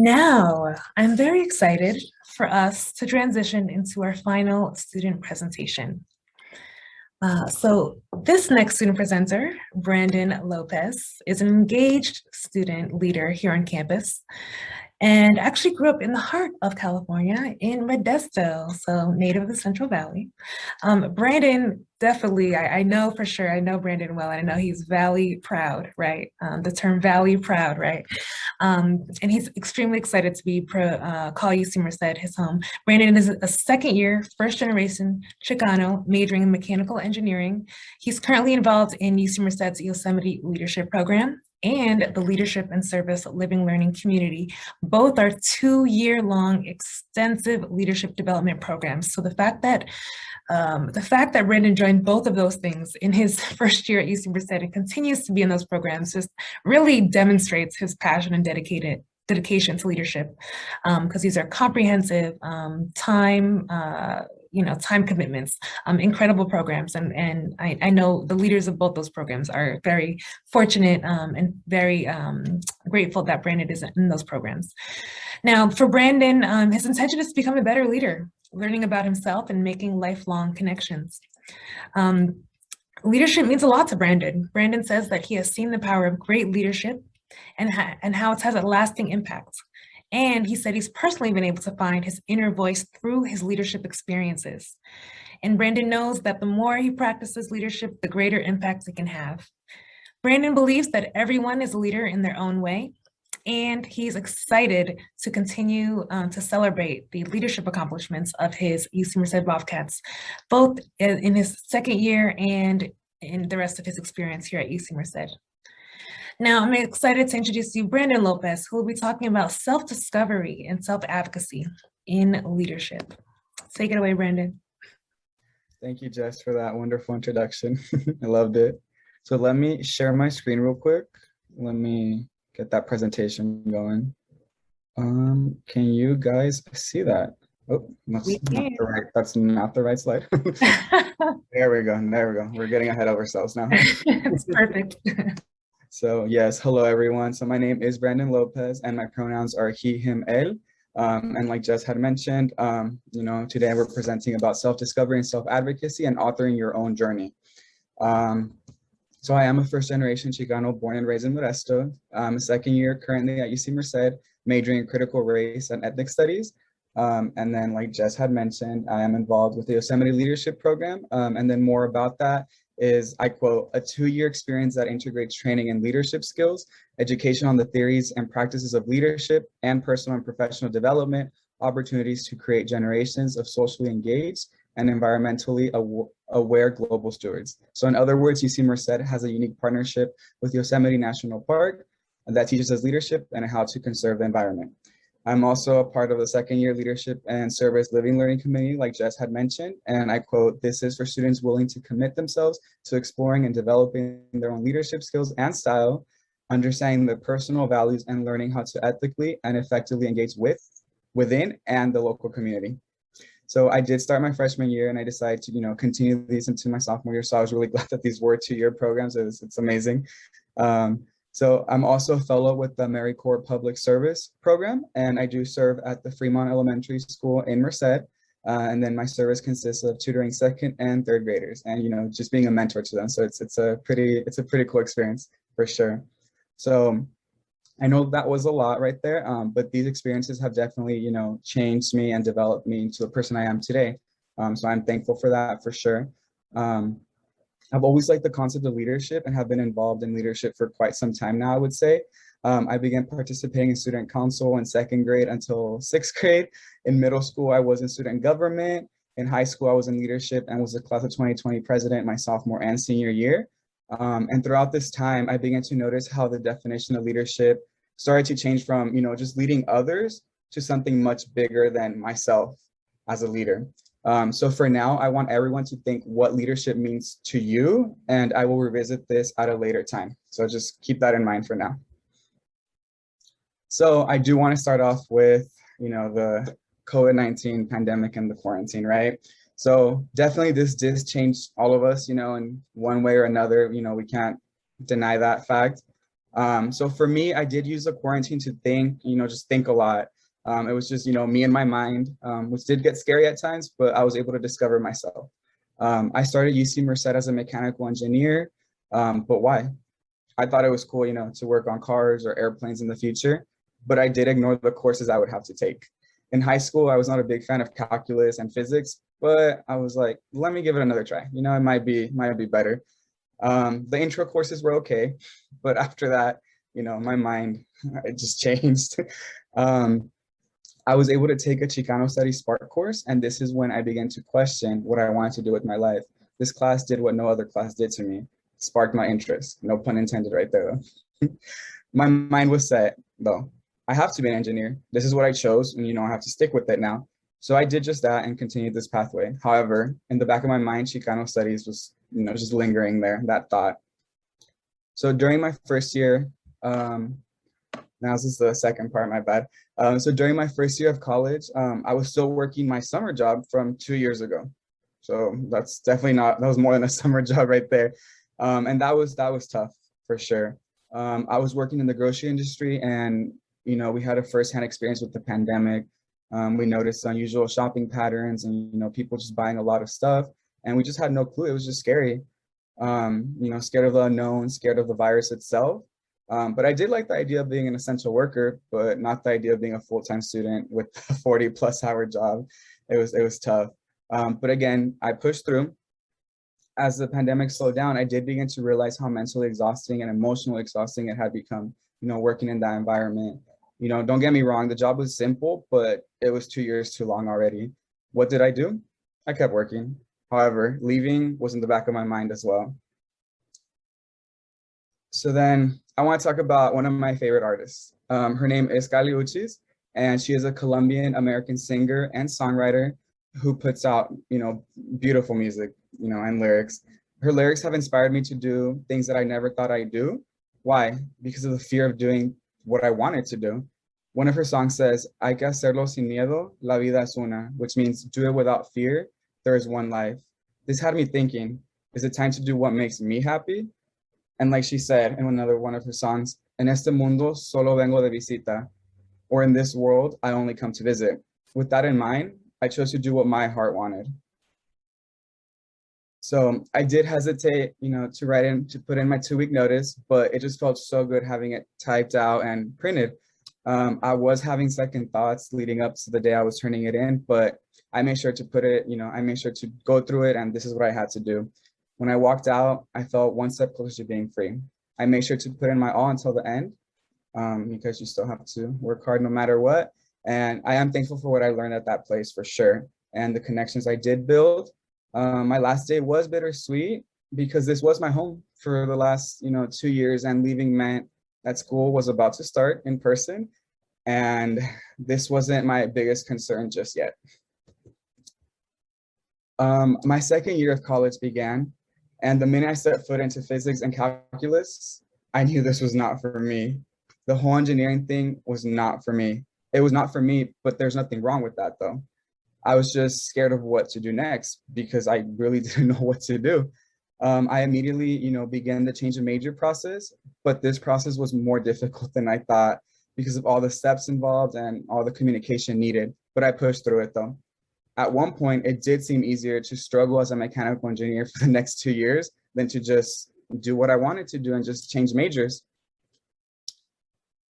Now, I'm very excited for us to transition into our final student presentation. So this next student presenter, Brandon Lopez, is an engaged student leader here on campus and actually grew up in the heart of California in Modesto, so native of the Central Valley. Brandon, definitely, I know for sure, I know Brandon well, and I know he's Valley proud, right? The term Valley proud, right? And he's extremely excited to call UC Merced his home. Brandon is a second year, first generation Chicano, majoring in mechanical engineering. He's currently involved in UC Merced's Yosemite Leadership Program and the Leadership and Service Living Learning Community. Both are 2-year-long extensive leadership development programs. So the fact that Brandon joined both of those things in his first year at UC Merced and continues to be in those programs just really demonstrates his passion and dedication to leadership, because these are comprehensive time commitments, incredible programs. And I know the leaders of both those programs are very fortunate and very grateful that Brandon is in those programs. Now, for Brandon, his intention is to become a better leader, learning about himself and making lifelong connections. Leadership means a lot to Brandon. Brandon says that he has seen the power of great leadership and how it has a lasting impact. And he said he's personally been able to find his inner voice through his leadership experiences. And Brandon knows that the more he practices leadership, the greater impact it can have. Brandon believes that everyone is a leader in their own way, and he's excited to continue to celebrate the leadership accomplishments of his UC Merced Bobcats, both in his second year and in the rest of his experience here at UC Merced. Now, I'm excited to introduce you Brandon Lopez, who will be talking about self-discovery and self-advocacy in leadership. Take it away, Brandon. Thank you, Jess, for that wonderful introduction. I loved it. So let me share my screen real quick. Let me get that presentation going. Can you guys see that? Oh, that's not the right slide. There we go. We're getting ahead of ourselves now. It's perfect. So yes, hello everyone. So my name is Brandon Lopez and my pronouns are he, him, él. And like Jess had mentioned, today we're presenting about self-discovery and self-advocacy and authoring your own journey. So I am a first generation Chicano born and raised in Modesto. I'm a second year currently at UC Merced, majoring in critical race and ethnic studies. And then like Jess had mentioned, I am involved with the Yosemite Leadership Program. And then more about that is, I quote, a 2-year experience that integrates training and leadership skills, education on the theories and practices of leadership, and personal and professional development, opportunities to create generations of socially engaged and environmentally aware global stewards. So in other words, UC Merced has a unique partnership with Yosemite National Park that teaches us leadership and how to conserve the environment. I'm also a part of the second year Leadership and Service Living Learning Committee, like Jess had mentioned, and I quote, "This is for students willing to commit themselves to exploring and developing their own leadership skills and style, understanding their personal values and learning how to ethically and effectively engage within and the local community." So I did start my freshman year and I decided to, continue these into my sophomore year. So I was really glad that these were 2-year programs. It's amazing. So I'm also a fellow with the AmeriCorps Public Service Program, and I do serve at the Fremont Elementary School in Merced. And then my service consists of tutoring second and third graders, and just being a mentor to them. So it's a pretty cool experience for sure. So I know that was a lot right there, but these experiences have definitely changed me and developed me into the person I am today. So I'm thankful for that for sure. I've always liked the concept of leadership and have been involved in leadership for quite some time now, I would say. I began participating in student council in second grade until 6th grade. In middle school, I was in student government. In high school, I was in leadership and was the class of 2020 president my sophomore and senior year. And throughout this time, I began to notice how the definition of leadership started to change from, just leading others to something much bigger than myself as a leader. So for now, I want everyone to think what leadership means to you, and I will revisit this at a later time. So just keep that in mind for now. So I do want to start off with, the COVID-19 pandemic and the quarantine, right? So definitely this did change all of us, in one way or another. We can't deny that fact. So for me, I did use the quarantine to think, just think a lot. It was just, me and my mind, which did get scary at times, but I was able to discover myself. I started UC Merced as a mechanical engineer, but why? I thought it was cool, to work on cars or airplanes in the future, but I did ignore the courses I would have to take. In high school, I was not a big fan of calculus and physics, but I was like, let me give it another try. It might be better. The intro courses were okay, but after that, my mind, it just changed. um, I was able to take a Chicano Studies Spark course, and this is when I began to question what I wanted to do with my life. This class did what no other class did to me, sparked my interest. No pun intended right there. My mind was set, though. I have to be an engineer. This is what I chose, and I have to stick with it now. So I did just that and continued this pathway. However, in the back of my mind, Chicano Studies was, just lingering there, that thought. So during my first year, now this is the second part, my bad. So during my first year of college, I was still working my summer job from 2 years ago. So that's definitely that was more than a summer job right there. And that was tough for sure. I was working in the grocery industry, and we had a firsthand experience with the pandemic. We noticed unusual shopping patterns and people just buying a lot of stuff, and we just had no clue. It was just scary. Scared of the unknown, scared of the virus itself. But I did like the idea of being an essential worker, but not the idea of being a full-time student with a 40-plus-hour job. It was tough. But again, I pushed through. As the pandemic slowed down, I did begin to realize how mentally exhausting and emotionally exhausting it had become, working in that environment. Don't get me wrong, the job was simple, but it was 2 years too long already. What did I do? I kept working. However, leaving was in the back of my mind as well. So then I want to talk about one of my favorite artists. Her name is Kali Uchis, and she is a Colombian American singer and songwriter who puts out, beautiful music, and lyrics. Her lyrics have inspired me to do things that I never thought I'd do. Why? Because of the fear of doing what I wanted to do. One of her songs says, "Hay que hacerlo sin miedo, la vida es una," which means do it without fear, there is one life. This had me thinking, is it time to do what makes me happy? And like she said in another one of her songs, "En este mundo solo vengo de visita," or in this world, I only come to visit. With that in mind, I chose to do what my heart wanted. So I did hesitate, to put in my 2-week notice, but it just felt so good having it typed out and printed. I was having second thoughts leading up to the day I was turning it in, but I made sure to put it, I made sure to go through it, and this is what I had to do. When I walked out, I felt one step closer to being free. I made sure to put in my all until the end, because you still have to work hard no matter what. And I am thankful for what I learned at that place for sure, and the connections I did build. My last day was bittersweet because this was my home for the last 2 years, and leaving meant that school was about to start in person, and this wasn't my biggest concern just yet. My second year of college began, and the minute I set foot into physics and calculus, I knew this was not for me. The whole engineering thing was not for me. It was not for me, but there's nothing wrong with that though. I was just scared of what to do next because I really didn't know what to do. I immediately, began the change of major process, but this process was more difficult than I thought because of all the steps involved and all the communication needed, but I pushed through it though. At one point, it did seem easier to struggle as a mechanical engineer for the next 2 years than to just do what I wanted to do and just change majors.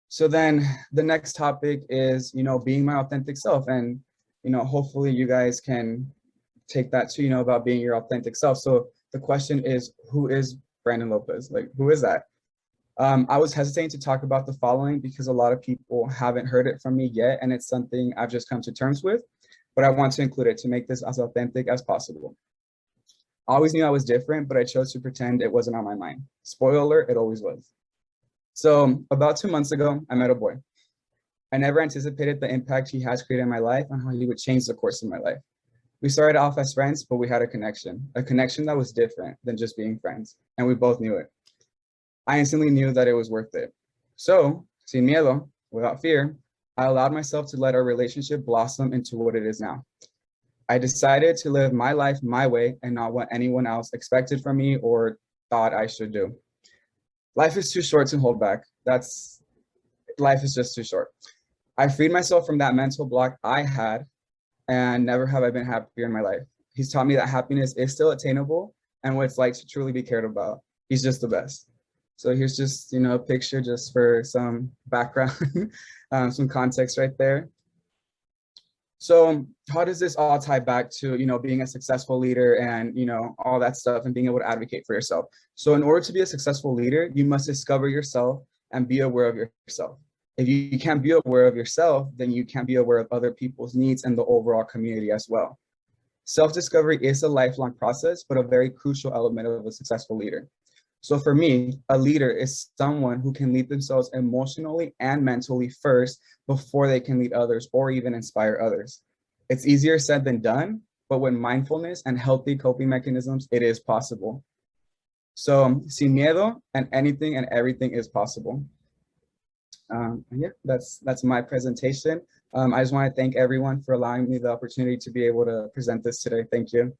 So then the next topic is, being my authentic self. And, hopefully you guys can take that too, about being your authentic self. So the question is, who is Brandon Lopez? Like, who is that? I was hesitating to talk about the following because a lot of people haven't heard it from me yet, and it's something I've just come to terms with, but I want to include it to make this as authentic as possible. I always knew I was different, but I chose to pretend it wasn't on my mind. Spoiler alert, it always was. So about 2 months ago, I met a boy. I never anticipated the impact he has created in my life and how he would change the course of my life. We started off as friends, but we had a connection that was different than just being friends, and we both knew it. I instantly knew that it was worth it. So, sin miedo, without fear, I allowed myself to let our relationship blossom into what it is now. I decided to live my life my way and not what anyone else expected from me or thought I should do. life is too short to hold back. Life is just too short. I freed myself from that mental block I had, and never have I been happier in my life. He's taught me that happiness is still attainable and what it's like to truly be cared about. He's just the best. So here's just, a picture just for some background, some context right there. So how does this all tie back to, being a successful leader and, all that stuff and being able to advocate for yourself? So in order to be a successful leader, you must discover yourself and be aware of yourself. If you can't be aware of yourself, then you can't be aware of other people's needs and the overall community as well. Self-discovery is a lifelong process, but a very crucial element of a successful leader. So for me, a leader is someone who can lead themselves emotionally and mentally first before they can lead others or even inspire others. It's easier said than done, but with mindfulness and healthy coping mechanisms, it is possible. So sin miedo, and anything and everything is possible. Yeah, that's my presentation. I just want to thank everyone for allowing me the opportunity to be able to present this today. Thank you.